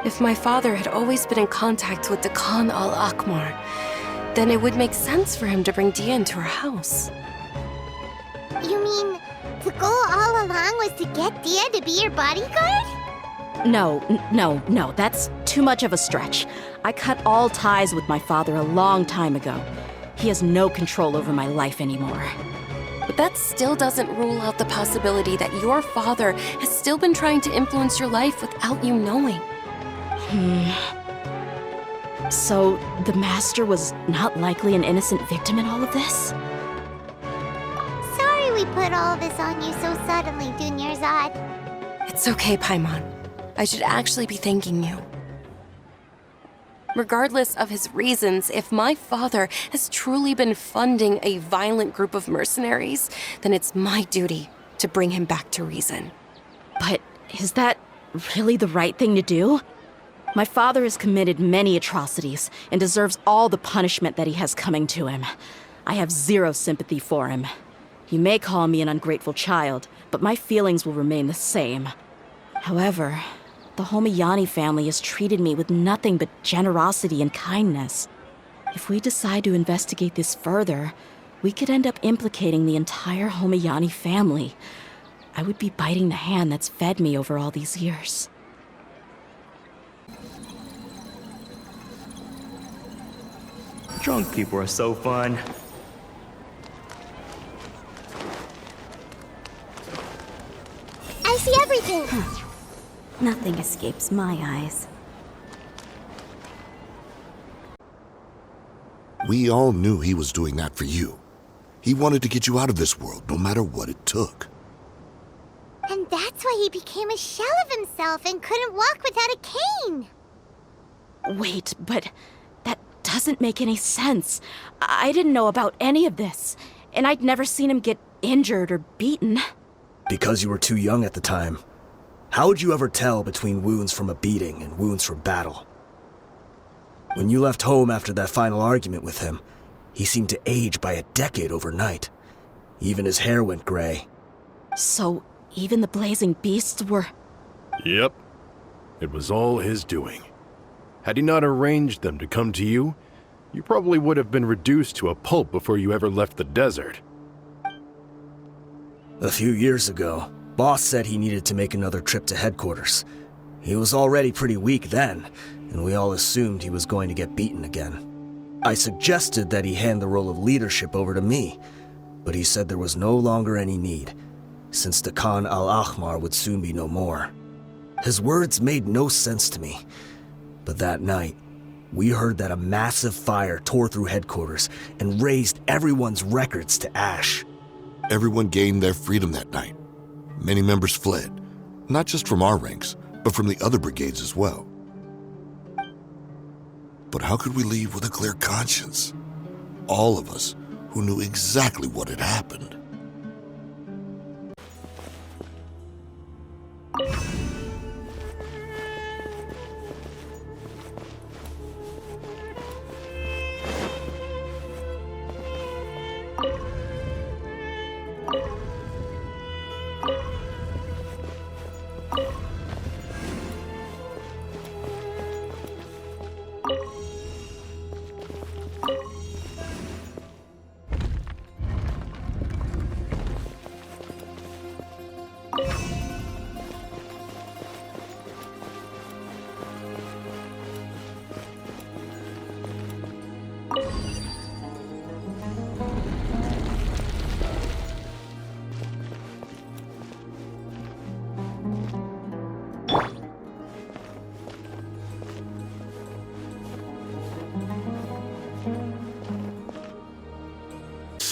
If my father had always been in contact with the Khan al-Akmar, then it would make sense for him to bring Dehya into our house. You mean, the goal all along was to get Dehya to be your bodyguard? No, that's too much of a stretch. I cut all ties with my father a long time ago. He has no control over my life anymore. But that still doesn't rule out the possibility that your father has still been trying to influence your life without you knowing. So, the Master was not likely an innocent victim in all of this? Sorry we put all this on you so suddenly, Dunyarzad. It's okay, Paimon. I should actually be thanking you. Regardless of his reasons, if my father has truly been funding a violent group of mercenaries, then it's my duty to bring him back to reason. But is that really the right thing to do? My father has committed many atrocities and deserves all the punishment that he has coming to him. I have zero sympathy for him. You may call me an ungrateful child, but my feelings will remain the same. However, the Homayani family has treated me with nothing but generosity and kindness. If we decide to investigate this further, we could end up implicating the entire Homayani family. I would be biting the hand that's fed me over all these years. Drunk people are so fun. I see everything! Nothing escapes my eyes. We all knew he was doing that for you. He wanted to get you out of this world, no matter what it took. And that's why he became a shell of himself and couldn't walk without a cane! Wait, but that doesn't make any sense. I didn't know about any of this, and I'd never seen him get injured or beaten. Because you were too young at the time. How would you ever tell between wounds from a beating and wounds from battle? When you left home after that final argument with him, he seemed to age by a decade overnight. Even his hair went gray. So, even the blazing beasts were... Yep. It was all his doing. Had he not arranged them to come to you, you probably would have been reduced to a pulp before you ever left the desert. A few years ago, Boss said he needed to make another trip to headquarters. He was already pretty weak then, and we all assumed he was going to get beaten again. I suggested that he hand the role of leadership over to me, but he said there was no longer any need, since the Khan al-Ahmar would soon be no more. His words made no sense to me, but that night, we heard that a massive fire tore through headquarters and razed everyone's records to ash. Everyone gained their freedom that night. Many members fled, not just from our ranks, but from the other brigades as well. But how could we leave with a clear conscience? All of us who knew exactly what had happened.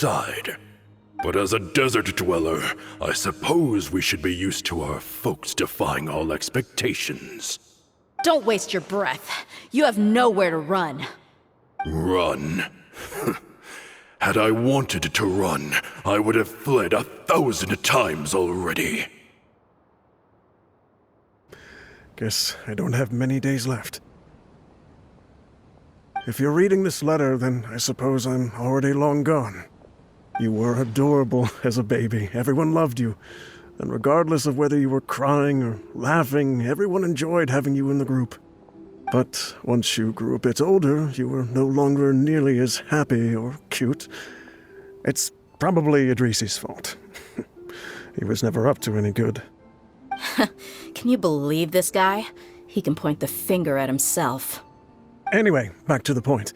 decide. But as a desert dweller, I suppose we should be used to our folks defying all expectations. Don't waste your breath. You have nowhere to run. Run? Had I wanted to run, I would have fled 1,000 times already. Guess I don't have many days left. If you're reading this letter, then I suppose I'm already long gone. You were adorable as a baby. Everyone loved you. And regardless of whether you were crying or laughing, everyone enjoyed having you in the group. But once you grew a bit older, you were no longer nearly as happy or cute. It's probably Idrisi's fault. He was never up to any good. Can you believe this guy? He can point the finger at himself. Anyway, back to the point.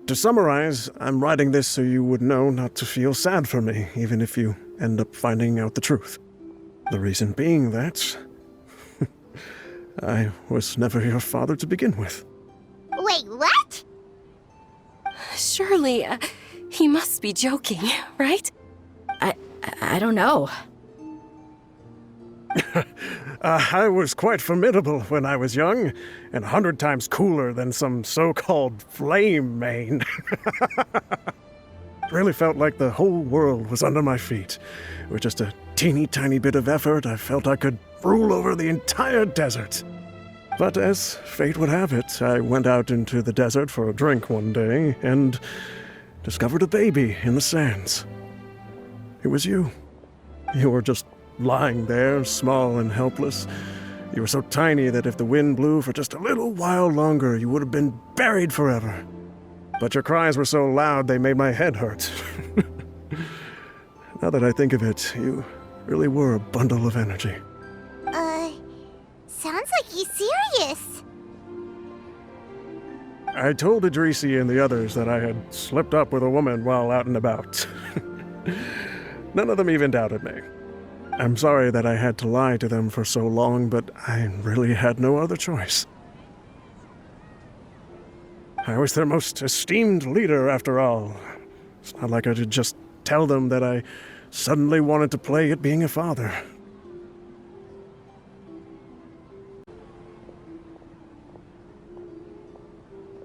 To summarize, I'm writing this so you would know not to feel sad for me, even if you end up finding out the truth. The reason being that I was never your father to begin with. Wait, what? Surely, he must be joking, right? I don't know. I was quite formidable when I was young, and 100 times cooler than some so-called flame main. Really felt like the whole world was under my feet. With just a teeny tiny bit of effort, I felt I could rule over the entire desert. But as fate would have it, I went out into the desert for a drink one day and discovered a baby in the sands. It was you. You were just lying there, small and helpless. You were so tiny that if the wind blew for just a little while longer, you would have been buried forever. But your cries were so loud they made my head hurt. Now that I think of it, you really were a bundle of energy. Sounds like he's serious. I told Idrisi and the others that I had slipped up with a woman while out and about. None of them even doubted me. I'm sorry that I had to lie to them for so long, but I really had no other choice. I was their most esteemed leader, after all. It's not like I could just tell them that I suddenly wanted to play at being a father.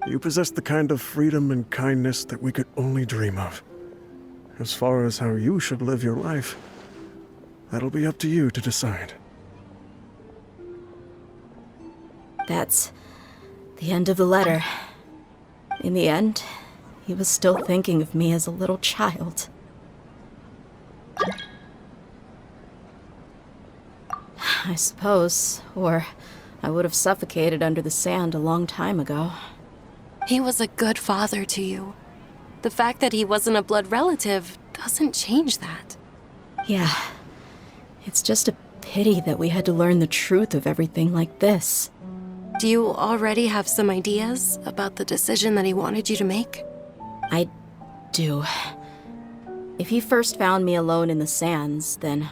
You possess the kind of freedom and kindness that we could only dream of. As far as how you should live your life, that'll be up to you to decide. That's the end of the letter. In the end, he was still thinking of me as a little child. I suppose, or I would have suffocated under the sand a long time ago. He was a good father to you. The fact that he wasn't a blood relative doesn't change that. Yeah, it's just a pity that we had to learn the truth of everything like this. Do you already have some ideas about the decision that he wanted you to make? I do. If he first found me alone in the sands, then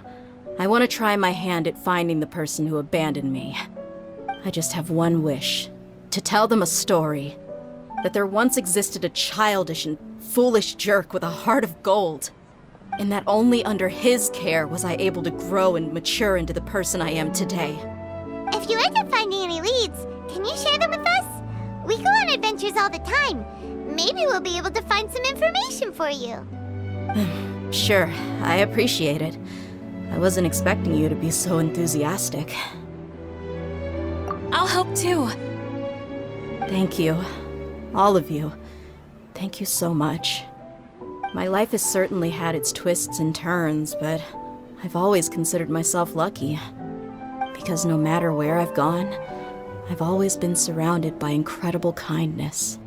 I want to try my hand at finding the person who abandoned me. I just have one wish. To tell them a story. That there once existed a childish and foolish jerk with a heart of gold. And that only under his care was I able to grow and mature into the person I am today. If you end up finding any leads, can you share them with us? We go on adventures all the time. Maybe we'll be able to find some information for you. Sure, I appreciate it. I wasn't expecting you to be so enthusiastic. I'll help too. Thank you. All of you. Thank you so much. My life has certainly had its twists and turns, but I've always considered myself lucky. Because no matter where I've gone, I've always been surrounded by incredible kindness.